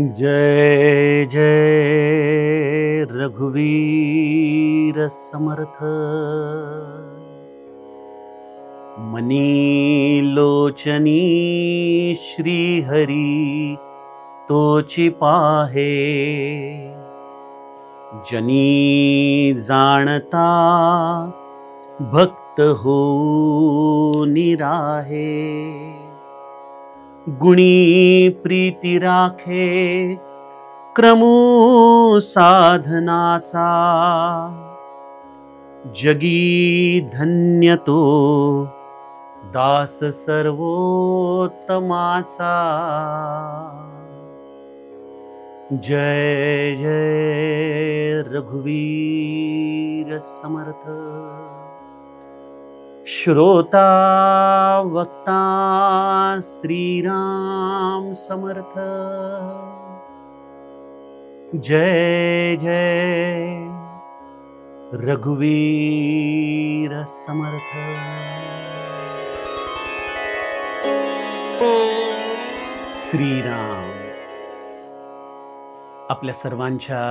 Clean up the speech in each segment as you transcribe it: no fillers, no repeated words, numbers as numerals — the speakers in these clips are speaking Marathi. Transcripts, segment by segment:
जय जय रघुवीर समर्थ। मनी लोचनी श्री हरी तोची पाहे, जनी जाणता भक्त हो निराहे। गुणी प्रीती राखे क्रमू साधनाचा, जगी धन्य तो दास सर्वोत्तमाचा। जय जय रघुवीर समर्थ। श्रोता वक्ता श्रीराम समर्थ। जय जय रघुवीर समर्थ। श्रीराम आपल्या सर्वांच्या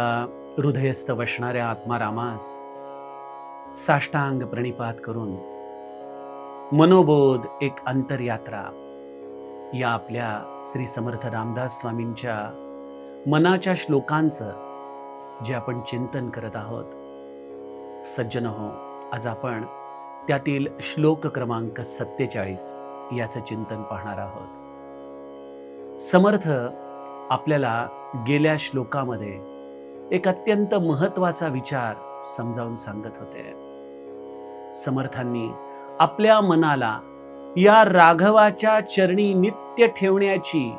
हृदयस्थ वसणाऱ्या आत्मारामास साष्टांग प्रणिपात करून मनोबोध एक अंतरयात्रा या आपल्या श्री समर्थ रामदास स्वामींच्या मनाच्या श्लोकांचं जे आपण चिंतन करत आहोत। सज्जन हो, आज आपण त्यातील श्लोक क्रमांक 47 याचं चिंतन पाहणार आहोत। समर्थ आपल्याला गेल्या श्लोकामध्ये एक अत्यंत महत्त्वाचा विचार समजावून सांगत होते। समर्थांनी आपल्या मनाला या राघवाच्या चरणी नित्य ठेवण्याची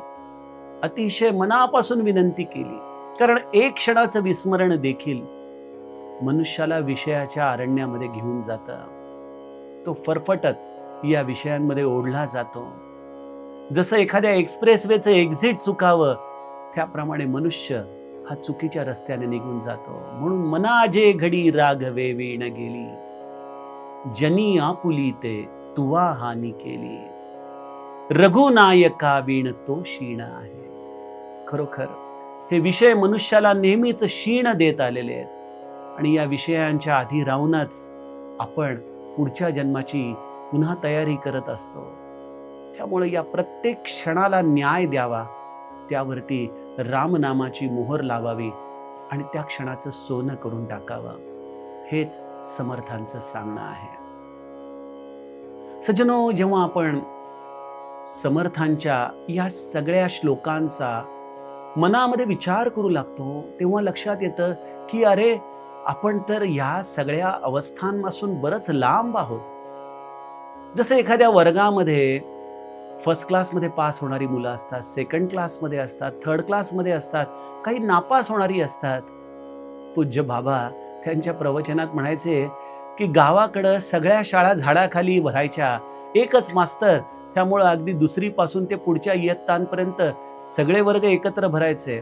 अतिशय मनापासून विनंती केली, कारण एक क्षणाचं विस्मरण देखील मनुष्याला विषयाच्या अरण्यामध्ये घेऊन जातं। तो फरफटत या विषयांमध्ये ओढला जातो। जसं एखाद्या एक्सप्रेसवेचं एक्झिट चुकावं त्याप्रमाणे मनुष्य हा चुकीच्या रस्त्याने निघून जातो। म्हणून मना जे घडी राघवे वीण गेली, जनी आपुली ते तुवा हानी केली, रघुनायका वीण तो क्षीण आहे। खरोखर हे विषय मनुष्याला नेहमीच क्षीण देत आलेले आहेत आणि या विषयांच्या आधी राहूनच आपण पुढच्या जन्माची पुन्हा तयारी करत असतो। त्यामुळे या प्रत्येक क्षणाला न्याय द्यावा, त्यावरती रामनामाची मोहर लावावी आणि त्या क्षणाचं सोनं करून टाकावं, हेच समर्थांचं सांगणं आहे। सज्जनो, जेव्हा आपण समर्थांच्या या सगळ्या श्लोकांचा मनामध्ये विचार करू लागतो, तेव्हा लक्षात येतं की अरे, आपण तर या सगळ्या अवस्थांपासून बरंच लांब आहोत। जसं एखाद्या वर्गामध्ये फर्स्ट क्लासमध्ये पास होणारी मुलं असतात, सेकंड क्लासमध्ये असतात, थर्ड क्लासमध्ये असतात, काही नापास होणारी असतात। पूज्य बाबा त्यांच्या प्रवचनात म्हणायचे की गावाकडं सगळ्या शाळा झाडाखाली भरायच्या, एकच मास्तर, त्यामुळं अगदी दुसरी पासून ते पुढच्या इयत्तांपर्यंत सगळे वर्ग एकत्र भरायचे।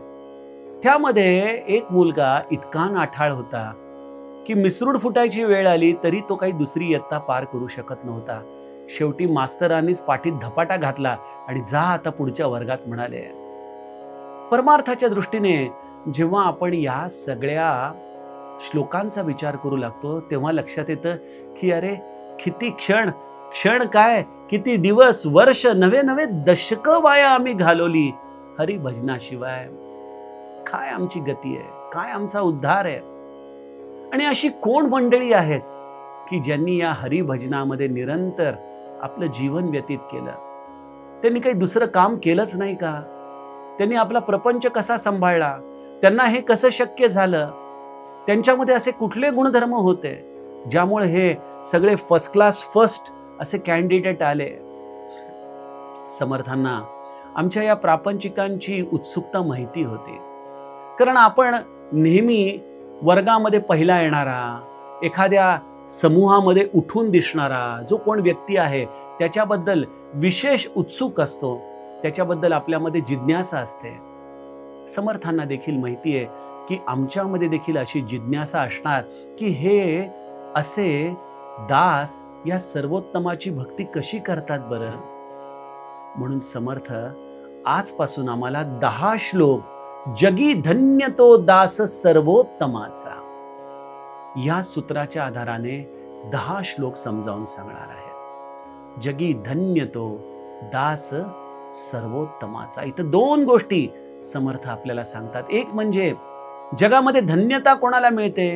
त्यामध्ये एक मुलगा इतका नाठाळ होता की मिसरूड फुटायची वेळ आली तरी तो काही दुसरी इयत्ता पार करू शकत नव्हता। शेवटी मास्तरांनीच पाठीत धपाटा घातला आणि जा आता पुढच्या वर्गात म्हणाले। परमार्थाच्या दृष्टीने जेव्हा आपण या सगळ्या श्लोकांचा विचार करू लागतो, तेव्हा लक्षात येतं की अरे, किती क्षण काय, किती दिवस, वर्ष, नवे नवे दशक वाया आम्ही घालवली हरिभजनाशिवाय। काय आमची गती आहे, काय आमचा उद्धार आहे? आणि अशी कोण मंडळी आहेत की ज्यांनी या हरिभजनामध्ये निरंतर आपलं जीवन व्यतीत केलं? त्यांनी काही दुसरं काम केलंच नाही का? त्यांनी आपला प्रपंच कसा सांभाळला? त्यांना हे कसं शक्य झालं? त्यांच्यामध्ये असे कुठले गुणधर्म होते ज्यामुळे हे सगळे फर्स्ट क्लास फर्स्ट असे कॅन्डिडेट आले? समर्थांना आमच्या या प्रापंचिकांची उत्सुकता माहिती होती, कारण आपण नेहमी वर्गामध्ये पहिला येणारा, एखाद्या समूहामध्ये उठून दिसणारा जो कोण व्यक्ती आहे त्याच्याबद्दल विशेष उत्सुक असतो, त्याच्याबद्दल आपल्यामध्ये जिज्ञासा असते। समर्थांना देखील माहिती आहे की आमच्यामध्ये देखील अशी जिज्ञासा असणार की हे असे दास या सर्वोत्तमाची भक्ती कशी करतात बरं? म्हणून समर्थ आजपासून आम्हाला 10 श्लोक जगी धन्य तो दास सर्वोत्तमाचा. या सूत्राच्या आधाराने 10 श्लोक समजावून सांगणार आहे. जगी धन्य तो दास सर्वोत्तमाचा. इथं 2 गोष्टी समर्थ आपल्याला सांगतात. एक म्हणजे जगामध्ये धन्यता कोणाला मिळते?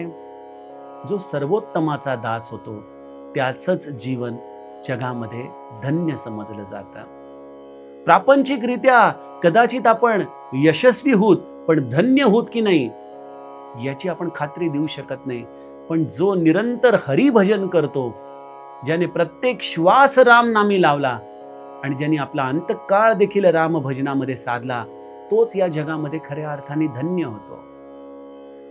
जो सर्वोत्तमाचा दास होतो त्याचंच जीवन जगामध्ये धन्य समजलं जातं. प्रापंचिकरित्या कदाचित आपण यशस्वी होत, पण धन्य होत की नाही याची आपण खात्री देऊ शकत नाही. पण जो निरंतर हरिभजन करतो, ज्याने प्रत्येक श्वास राम नामी लावला आणि ज्याने आपला अंतकाळ देखील राम भजनामध्ये साधला, तोच या जगामध्ये खऱ्या अर्थाने धन्य होतो.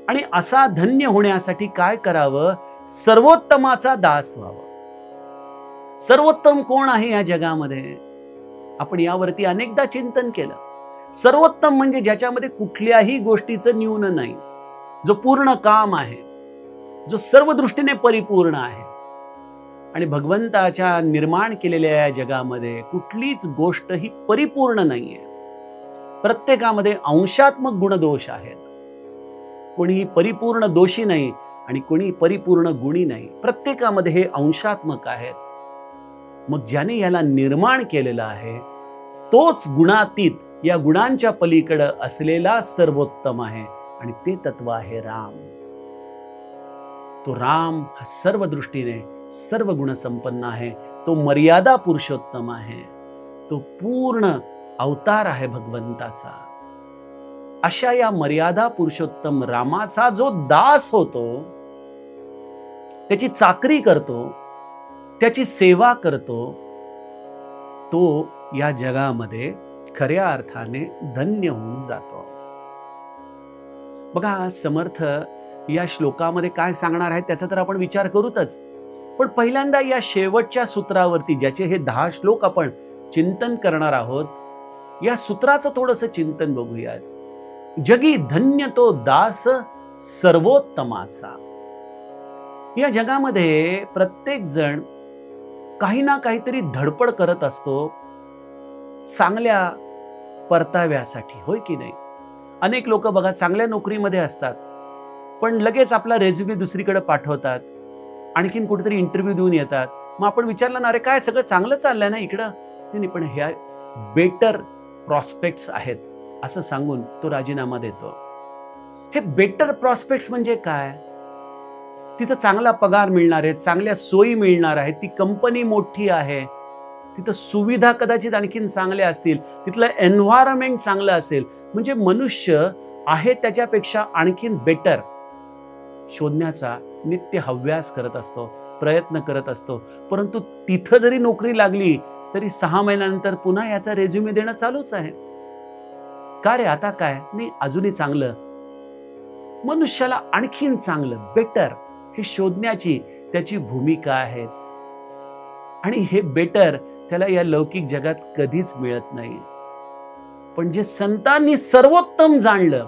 आणि असा धन्य होण्यासाठी काय करावं? सर्वोत्तमाचा दास व्हावं. सर्वोत्तम कोण आहे या जगामध्ये? आपण यावरती अनेकदा चिंतन केलं. सर्वोत्तम म्हणजे ज्याच्यामध्ये कुठल्याही गोष्टीचं न्यून नाही, जो पूर्ण काम आहे, जो सर्व दृष्टीने परिपूर्ण आहे. आणि भगवंताच्या निर्माण केलेल्या या जगामध्ये कुठलीच गोष्ट ही परिपूर्ण नाहीये. प्रत्येकामध्ये अंशात्मक गुणदोष आहेत. कोणीही परिपूर्ण दोषी नाही आणि कोणी परिपूर्ण गुणी नाही. प्रत्येकामध्ये हे अंशात्मक आहेत. मग ज्याने याला निर्माण केलेलं आहे तोच गुणातीत, या गुणांच्या पलीकडे असलेला सर्वोत्तम आहे. आणि ते तत्व आहे राम. तो राम हा सर्व दृष्टीने सर्व गुणसंपन्न आहे. तो मर्यादा पुरुषोत्तम आहे. तो पूर्ण अवतार आहे भगवंताचा. अशा या मर्यादा पुरुषोत्तम रामाचा जो दास होतो, त्याची चाकरी करतो, त्याची सेवा करतो, तो या जगामध्ये खऱ्या अर्थाने धन्य होऊन जातो. बघा, समर्थ या श्लोकामध्ये काय सांगणार आहे त्याचा तर आपण विचार करूतच. पण पहिल्यांदा या शेवटच्या सूत्रावरती, ज्याचे हे 10 श्लोक आपण चिंतन करणार आहोत, या सूत्राचं थोडंसं चिंतन बघूयात. जगी धन्य तो दास सर्वोत्तमाचा. या जगामध्ये प्रत्येक जण काही ना काहीतरी धडपड करत असतो चांगल्या परताव्यासाठी, होय की नाही? अनेक लोक बघा चांगल्या नोकरीमध्ये असतात, पण लगेच आपला रेझ्युमे दुसरीकडे पाठवतात, आणखीन कुठेतरी इंटरव्ह्यू देऊन येतात. मग आपण विचारलं ना, अरे काय सगळं चांगलं चाललंय ना इकडं? नाही, पण ह्या बेटर प्रॉस्पेक्ट्स आहेत असं सांगून तो राजीनामा देतो. हे बेटर प्रॉस्पेक्ट्स म्हणजे काय? तिथं चांगला पगार मिळणार आहे, चांगल्या सोयी मिळणार आहेत, ती कंपनी मोठी आहे, तिथं सुविधा कदाचित आणखीन चांगल्या असतील, तिथलं एन्व्हायरमेंट चांगलं असेल. म्हणजे मनुष्य आहे त्याच्यापेक्षा आणखीन बेटर शोधण्याचा नित्य हव्यास करत असतो, प्रयत्न करत असतो. परंतु तिथं जरी नोकरी लागली तरी 6 महिन्यानंतर पुन्हा याचा रेझ्युमे देणं चालूच आहे. का रे, आता काय नाही, अजूनही चांगलं. मनुष्याला आणखीन चांगलं, बेटर हे शोधण्याची त्याची भूमिका आहेच. आणि हे बेटर त्याला या लौकिक जगात कधीच मिळत नाही. पण जे संतांनी सर्वोत्तम जाणलं,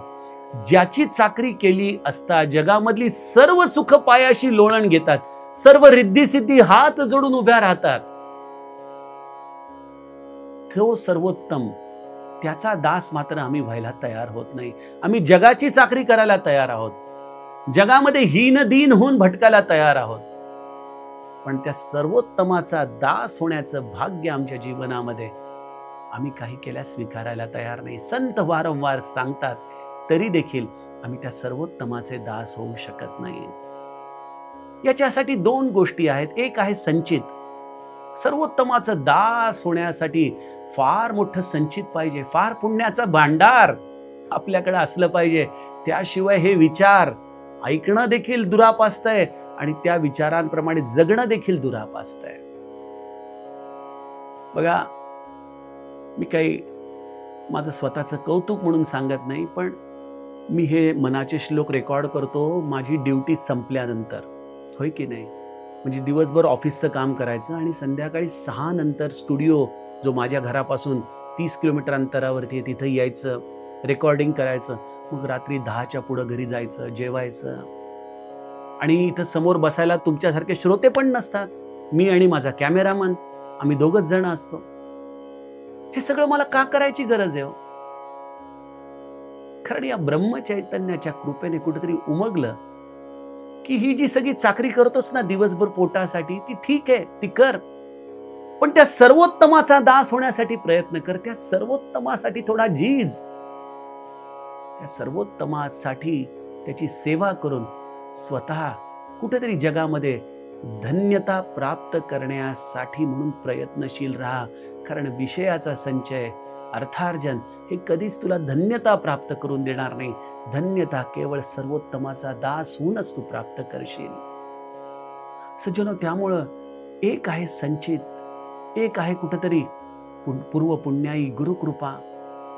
ज्याची चाकरी केली असता जगामधली सर्व सुख पायाशी लोळण घेतात, सर्व रिद्धी सिद्धी हात जोडून उभ्या राहतात, तो सर्वोत्तम, त्याचा दास मात्र आम्ही व्हायला तयार होत नाही. आम्ही जगाची चाकरी करायला तयार आहोत, जगामध्ये हीन दीन होऊन भटकायला तयार आहोत. पण त्या सर्वोत्तमाचा दास होण्याचं भाग्य आमच्या जीवनामध्ये आम्ही काही केल्यास स्वीकारायला तयार नाही. संत वारंवार सांगतात, तरी देखील आम्ही त्या सर्वोत्तमाचे दास होऊ शकत नाही. याच्यासाठी 2 गोष्टी आहेत. एक आहे संचित. सर्वोत्तमाचं दास होण्यासाठी फार मोठं संचित पाहिजे, फार पुण्याचं भांडार आपल्याकडे असलं पाहिजे. त्याशिवाय हे विचार ऐकणं देखील दुरापास्तय आणि त्या विचारांप्रमाणे जगणं देखील दुरापास्तय. बघा, मी काही माझं स्वतःचं कौतुक म्हणून सांगत नाही, पण मी हे मनाचे श्लोक रेकॉर्ड करतो माझी ड्युटी संपल्यानंतर, होय की नाही? म्हणजे दिवसभर ऑफिसचं काम करायचं आणि संध्याकाळी 6 नंतर स्टुडिओ, जो माझ्या घरापासून 30 किलोमीटर अंतरावरती आहे, तिथं यायचं, रेकॉर्डिंग करायचं. मग रात्री 10च्या पुढं घरी जायचं, जेवायचं. आणि इथं समोर बसायला तुमच्यासारखे श्रोते पण नसतात. मी आणि माझा कॅमेरामन, आम्ही 2च जण असतो. हे सगळं मला का करायची गरज आहे? कारण या ब्रह्मचैतन्याच्या कृपेने कुठेतरी उमगलं की ही जी सगळी चाकरी करतोस ना दिवसभर पोटासाठी, ती ठीक आहे, ती कर, पण त्या सर्वोत्तमाचा दास होण्यासाठी प्रयत्न कर. त्या सर्वोत्तमासाठी थोडा झीज, त्या सर्वोत्तमासाठी त्याची सेवा करून स्वतः कुठेतरी जगामध्ये धन्यता प्राप्त करण्यासाठी म्हणून प्रयत्नशील राहा. कारण विषयाचा संचय, अर्थार्जन हे कधीच तुला धन्यता प्राप्त करून देणार नाही. धन्यता केवळ सर्वोत्तमाचा दास होऊनच तू प्राप्त करशील. सज्जनो, त्यामुळं एक आहे संचित, एक आहे कुठेतरी पूर्व पुण्याई गुरुकृपा,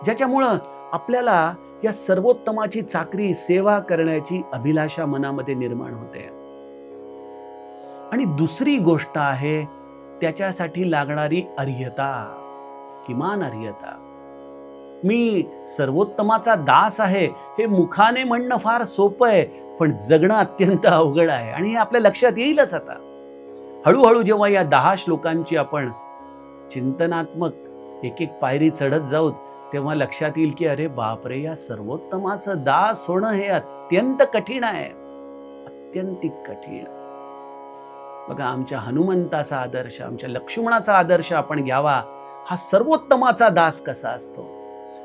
ज्याच्यामुळं आपल्याला या सर्वोत्तमाची चाकरी, सेवा करण्याची अभिलाषा मनामध्ये निर्माण होते. आणि दुसरी गोष्ट आहे त्याच्यासाठी लागणारी अर्हता, किमान अर्हता. मी सर्वोत्तमाचा दास आहे हे मुखाने म्हणणं फार सोपं आहे, पण जगणं अत्यंत अवघड आहे. आणि हे आपल्या लक्षात येईलच. आता हळूहळू जेव्हा या 10 श्लोकांची आपण चिंतनात्मक एक एक पायरी चढत जाऊ, तेव्हा लक्षात येईल की अरे बापरे, या सर्वोत्तमाचं दास होणं हे अत्यंत कठीण आहे, अत्यंतिक कठीण. बघा, आमच्या हनुमंताचा आदर्श, आमच्या लक्ष्मणाचा आदर्श आपण घ्यावा. हा सर्वोत्तमाचा दास कसा असतो.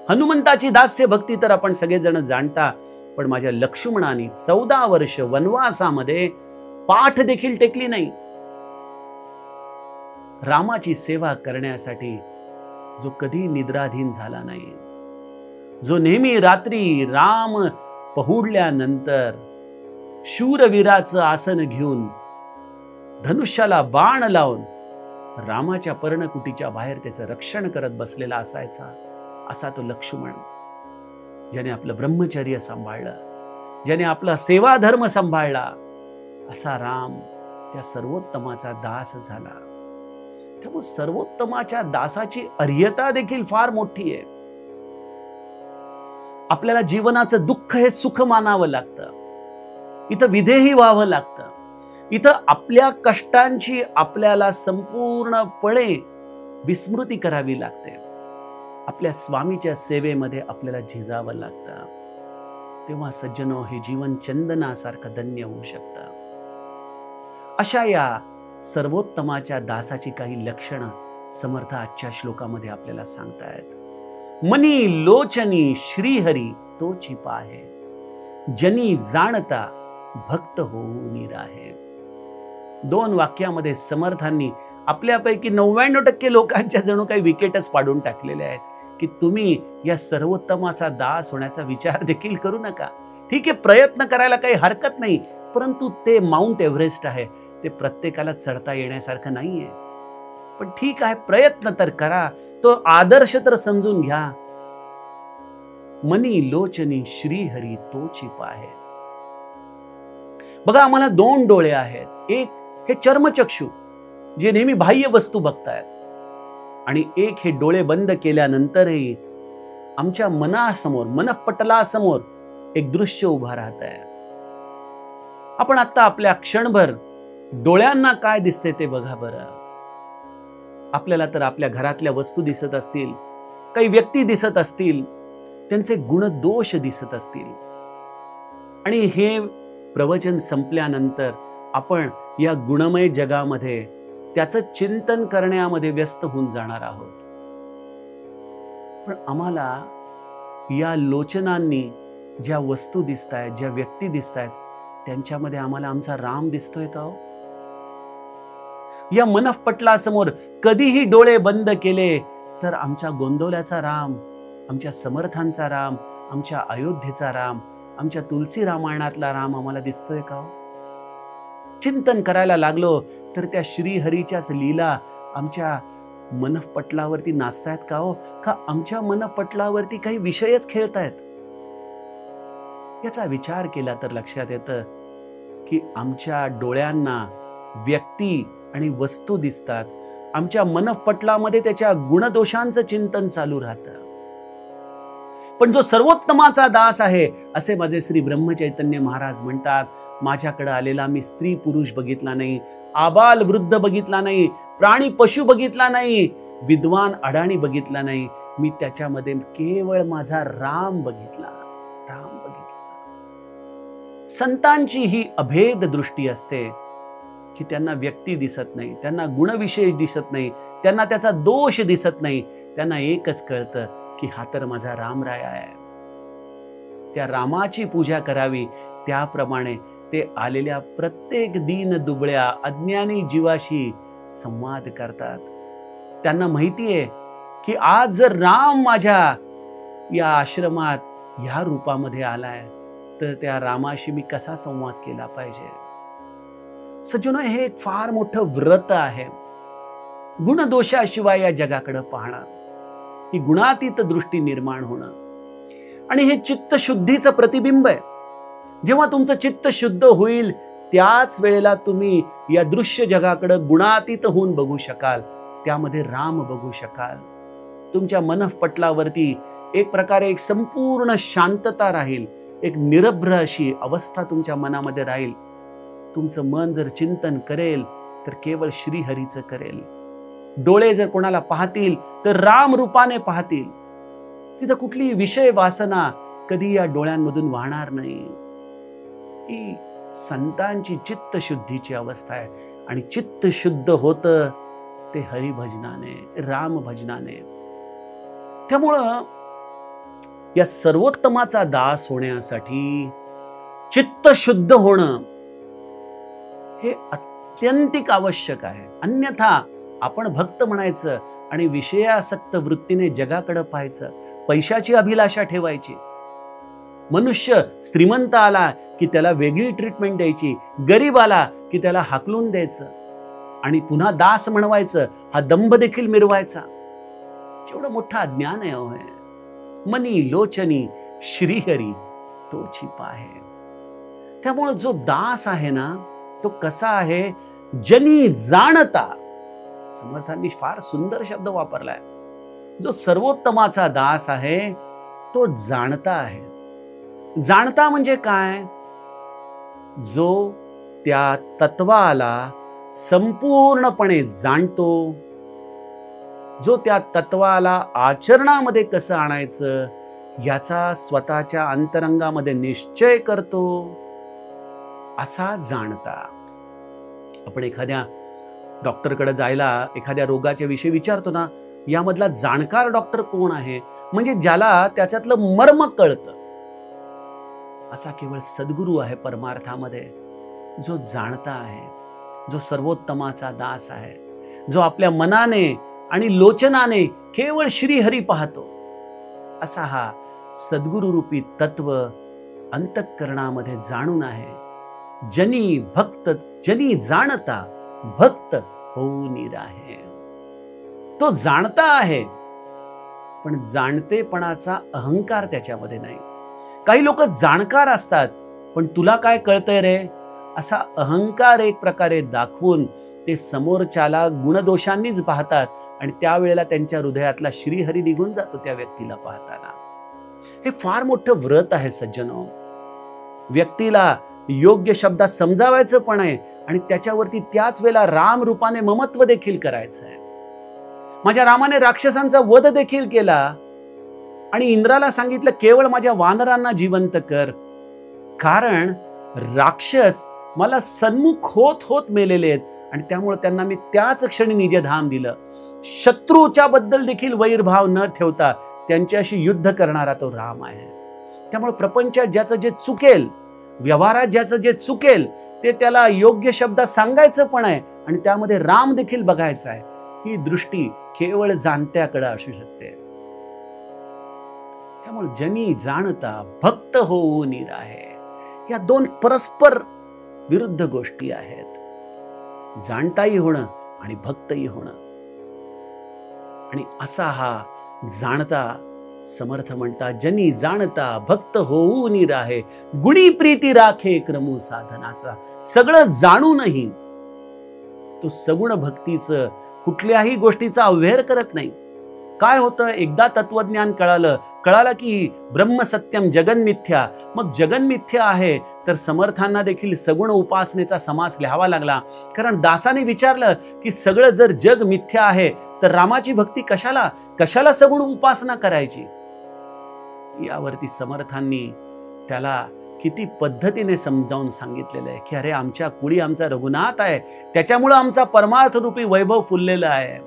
हनुमंताची दास्य भक्ती तर आपण सगळेजण जाणता, पण माझ्या लक्ष्मणाने 14 वर्ष वनवासामध्ये पाठ देखील टेकली नाही. रामाची सेवा करण्यासाठी जो कधी निद्राधीन झाला नाही, जो नेहमी रात्री राम पहुडल्यानंतर शूरवीराचं आसन घेऊन धनुष्याला बाण लावून रामाच्या पर्णकुटीच्या बाहेर त्याचं रक्षण करत बसलेला असायचा, असा तो लक्ष्मण, ज्याने आपलं ब्रह्मचर्य सांभाळलं, ज्याने आपला सेवा धर्म सांभाळला, असा राम त्या सर्वोत्तमाचा दास झाला. त्यामुळे सर्वोत्तमाच्या दासाची अर्हता देखील फार मोठी आहे. आपल्याला जीवनाचं दुःख हे सुख मानावं लागतं, इथं विधेयी व्हावं लागतं, इथं आपल्या कष्टांची आपल्याला संपूर्णपणे विस्मृती करावी लागते. आपल्या स्वामीच्या सेवेमध्ये आपल्याला झिजावं लागतं. तेव्हा सज्जनो, हे जीवन चंदनासारखं धन्य होऊ शकतं. अशा या सर्वोत्तमाच्या दासाची काही लक्षणं समर्थ आजच्या श्लोकामध्ये आपल्याला सांगतायत. मनी लोचनी श्रीहरी तोची पाहे, जनी जाणता भक्त होऊन राहे. 2 वाक्यामध्ये समर्थांनी आपल्यापैकी 99% लोकांच्या जणू काही विकेटच पाडून टाकलेल्या आहेत की तुम्ही या सर्वोत्तमाचा दास होण्याचा विचार देखील करू नका. ठीक आहे, प्रयत्न करायला काही हरकत नाही, परंतु ते माउंट एव्हरेस्ट आहे, ते प्रत्येकाला चढता येण्यासारखं नाहीये. पण ठीक आहे, प्रयत्न तर करा, तो आदर्श तर समजून घ्या. मनी लोचनी श्रीहरी तोची पाहे. बघा, आम्हाला 2 डोळे आहेत. एक हे चर्मचक्षु, जे नेहमी बाह्य वस्तू बघतायत, आणि एक हे डोळे बंद केल्यानंतरही आमच्या मनासमोर, मनःपटलासमोर एक दृश्य उभा राहत आहे. आपण आता आपल्या क्षणभर डोळ्यांना काय दिसते ते बघा बरं. आपल्याला तर आपल्या घरातल्या वस्तू दिसत असतील, काही व्यक्ती दिसत असतील, त्यांचे गुणदोष दिसत असतील, आणि हे प्रवचन संपल्यानंतर आपण या गुणमय जगामध्ये त्याचं चिंतन करण्यामध्ये व्यस्त होऊन जाणार आहोत. पण आम्हाला या लोचनांनी ज्या वस्तू दिसतायत, ज्या व्यक्ती दिसतायत, त्यांच्यामध्ये आम्हाला आमचा राम दिसतोय का हो? या मनःपटलासमोर कधीही डोळे बंद केले तर आमच्या गोंदवल्याचा राम, आमच्या समर्थांचा राम, आमच्या अयोध्येचा राम, आमच्या तुलसी रामायणातला राम आम्हाला दिसतोय का हो? चिंतन करायला लागलो तर त्या श्रीहरीच्याच लीला आमच्या मनःपटलावरती नाचतायत का हो? का आमच्या मनःपटलावरती काही विषयच खेळतायत? याचा विचार केला तर लक्षात येतं की आमच्या डोळ्यांना व्यक्ती आणि वस्तू दिसतात, आमच्या मनःपटलामध्ये त्याच्या गुणदोषांचं चिंतन चालू राहतं. पण जो सर्वोत्तमाचा दास आहे, असे माझे श्री ब्रह्मचैतन्य महाराज म्हणतात, माझ्याकडे आलेला मी स्त्री पुरुष बघितला नाही, आबाल वृद्ध बघितला नाही, प्राणी पशु बघितला नाही, विद्वान अडाणी बघितला नाही, मी त्याच्यामध्ये केवळ माझा राम बघितला. संतांची ही अभेद दृष्टी असते की त्यांना व्यक्ती दिसत नाही, त्यांना गुणविशेष दिसत नाही, त्यांना त्याचा दोष दिसत नाही. त्यांना एकच कळतं की हा तर माझा रामराया आहे. त्या रामाची पूजा करावी, त्याप्रमाणे ते आलेल्या प्रत्येक दीन दुबळ्या अज्ञानी जीवाशी संवाद करतात. त्यांना माहिती आहे की आज जर राम माझ्या या आश्रमात ह्या रूपामध्ये आलाय तर त्या रामाशी मी कसा संवाद केला पाहिजे. सज्जनो, हे एक फार मोठं व्रत आहे. गुणदोषाशिवाय या जगाकडे पाहणं, ही गुणातीत दृष्टी निर्माण होणं, आणि हे चित्तशुद्धीचं प्रतिबिंब आहे. जेव्हा तुमचं चित्त शुद्ध होईल त्याच वेळेला तुम्ही या दृश्य जगाकडे गुणातीत होऊन बघू शकाल, त्यामध्ये राम बघू शकाल. तुमच्या मनःपटलावरती एक प्रकारे एक संपूर्ण शांतता राहील, एक निरभ्र अशी अवस्था तुमच्या मनामध्ये राहील. तुमचं मन जर चिंतन करेल तर केवळ श्रीहरीचं करेल. डोळे जर कोणाला पाहतील तर राम रूपाने पाहतील. तिथं कुठलीही विषय वासना कधी या डोळ्यांमधून वाहणार नाही. ही संतांची चित्तशुद्धीची अवस्था आहे, आणि चित्त शुद्ध होतं ते हरिभजनाने, रामभजनाने. त्यामुळं या सर्वोत्तमाचा दास होण्यासाठी चित्त शुद्ध होणं हे अत्यंतिक आवश्यक आहे. अन्यथा आपण भक्त म्हणायचं आणि विषयासक्त वृत्तीने जगाकडे पाहायचं, पैशाची अभिलाषा ठेवायची. मनुष्य श्रीमंत आला की त्याला वेगळी ट्रीटमेंट द्यायची, गरीब आला की त्याला हाकलून द्यायचं आणि पुन्हा दास म्हणवायचं, हा दंभ देखील मिरवायचा. केवढं मोठं अज्ञान आहे हो हे. मनी लोचनी श्रीहरी तोची पाहे. त्यामुळे जो दास आहे ना तो कसा आहे, जनी जाणता. समर्थांनी फार सुंदर शब्द वापरलाय. जो सर्वोत्तमाचा दास आहे तो जाणता आहे. जाणता म्हणजे काय, जो त्या तत्वाला संपूर्णपणे जाणतो, जो त्या तत्वाला आचरणामध्ये कसं आणायचं याचा स्वतःच्या अंतरंगामध्ये निश्चय करतो, असा जाणता. आपण एखाद्या डॉक्टरकडे जायला एखाद्या रोगाच्या विषयी विचारतो ना, यामधला जाणकार डॉक्टर कोण आहे, म्हणजे ज्याला त्याच्यातलं मर्म कळतं. असा केवळ सद्गुरू आहे परमार्थामध्ये, जो जाणता आहे, जो सर्वोत्तमाचा दास आहे, जो आपल्या मनाने आणि लोचनाने केवळ श्रीहरी पाहतो. असा हा सद्गुरू रूपी तत्व अंतःकरणामध्ये जाणून आहे. जनी भक्त जनी जाणता भक्त होऊन राहे. तो जाणता आहे, पण जाणतेपणाचा अहंकार त्याच्यामध्ये नाही. काही लोक जाणकार असतात, पण तुला काय कळतंय रे असा अहंकार एक प्रकारे दाखवून ते समोरच्याला गुणदोषांनीच पाहतात, आणि त्यावेळेला त्यांच्या हृदयातला श्रीहरी निघून जातो त्या व्यक्तीला पाहताना. हे फार मोठं व्रत आहे सज्जनो. व्यक्तीला योग्य शब्दात समजावायचं पण आहे, आणि त्याच्यावरती त्याच वेळेला राम रूपाने ममत्व देखील करायचं आहे. माझ्या रामाने राक्षसांचा वध देखील केला, आणि इंद्राला सांगितलं केवळ माझ्या वानरांना जिवंत कर, कारण राक्षस मला सन्मुख होत होत मेलेले आहेत, आणि त्यामुळे त्यांना मी त्याच क्षणी निजधाम दिलं. शत्रूच्या बद्दल देखील वैरभाव न ठेवता त्यांच्याशी युद्ध करणारा तो राम आहे. त्यामुळे प्रपंचात ज्याचं जे चुकेल, व्यवहारात ज्याचं जे चुकेल, ते त्याला योग्य शब्दात सांगायचं पण आहे, आणि त्यामध्ये राम देखील बघायचा आहे. ही दृष्टी केवळ जाणत्याकडे असू शकते. त्यामुळे जनी जाणता भक्त होऊन राहे, या दोन परस्पर विरुद्ध गोष्टी आहेत. जाणताही होणं आणि भक्तही होणं. आणि असा हा जाणता समर्थ म्हणता, जनी जाणता भक्त होऊन राहे, गुणी प्रीती राखे क्रमू साधनाचा. सगळं जाणूनही तो सगुण भक्तीचं कुठल्याही गोष्टीचा अव्हेर करत नाही. काय होतं, एकदा तत्वज्ञान कळालं की ब्रह्म सत्यम जगन मिथ्या. मग जगन मिथ्या आहे तर समर्थांना देखील सगुण उपासनेचा समास लिहावा लागला. कारण दासाने विचारलं की सगळं जर जग मिथ्या आहे तर रामाची भक्ती कशाला सगुण उपासना करायची. यावरती समर्थांनी त्याला किती पद्धतीने समजावून सांगितलेलं आहे की अरे आमच्या कुळी आमचा रघुनाथ आहे, त्याच्यामुळं आमचा परमार्थ रूपी वैभव फुललेला आहे.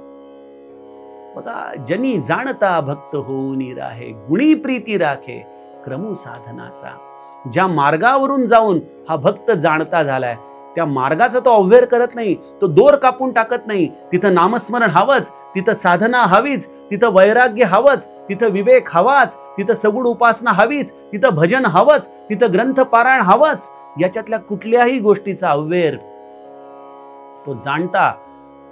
बघा, जनी जाणता भक्त होऊन राहे, गुणी प्रीती राखे क्रमू साधनाचा. ज्या मार्गावरून जाऊन हा भक्त जाणता झालाय, त्या मार्गाचा तो अव्यय करत नाही, तो दोर कापून टाकत नाही. तिथं नामस्मरण हवंच, तिथं साधना हवीच, तिथं वैराग्य हवंच, तिथं विवेक हवाच, तिथं सगुण उपासना हवीच, तिथं भजन हवंच, तिथं ग्रंथ पारायण हवंच. याच्यातल्या कुठल्याही गोष्टीचा अव्यय तो जाणता,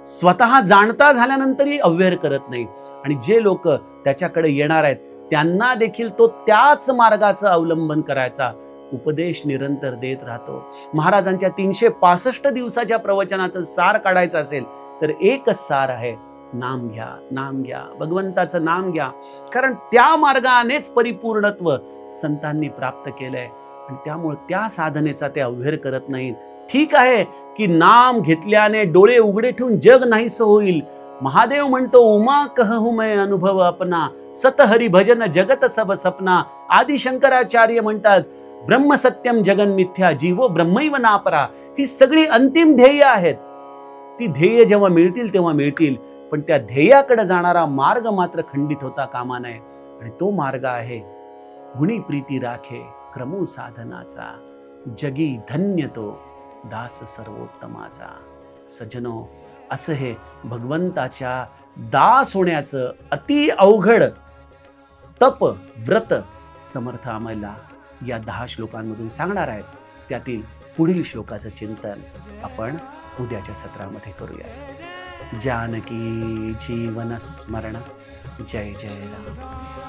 स्वतः जाणता झाल्यानंतरही अव्यय करत नाही. आणि जे लोक त्याच्याकडे येणार आहेत त्यांना देखील तो त्याच मार्गाचं अवलंबन करायचा उपदेश निरंतर देत राहतो. महाराजांच्या 365 दिवसाच्या प्रवचनाचं सार काढायचं असेल तर एकच सार आहे, नाम घ्या, नाम घ्या, भगवंताचं नाम घ्या. कारण त्या मार्गानेच परिपूर्णत्व संतांनी प्राप्त केलंय आणि त्यामुळे त्या साधनेचा ते अव्यय करत नाहीत. ठीक आहे की नाम घेतल्याने डोळे उघडे ठेवून जग नाहीस होईल. महादेव म्हणतो उमा कहू मैं अनुभव अपना, सतहरी भजन जगत सब सपना. आदि शंकराचार्य म्हणतात ब्रह्म सत्यम जगन मिथ्या, जीवो ब्रह्मैव नापरा. ही सगळी अंतिम ध्येय आहेत. ती ध्येय जेव्हा मिळतील तेव्हा मिळतील, पण त्या ध्येयाकडे जाणारा मार्ग मात्र खंडित होता कामा नये. आणि तो मार्ग आहे गुणी प्रीती राखे क्रमू साधनाचा, जगी धन्य तो दास सर्वोत्तमाचा. सज्जनो, असं हे भगवंताच्या दास होण्याचं अति अवघड तप व्रत समर्थ आम्हाला या 10 श्लोकांमधून सांगणार आहेत. त्यातील पुढील श्लोकाचं चिंतन आपण उद्याच्या सत्रामध्ये करूया. जानकी जीवन स्मरण. जय जय राम.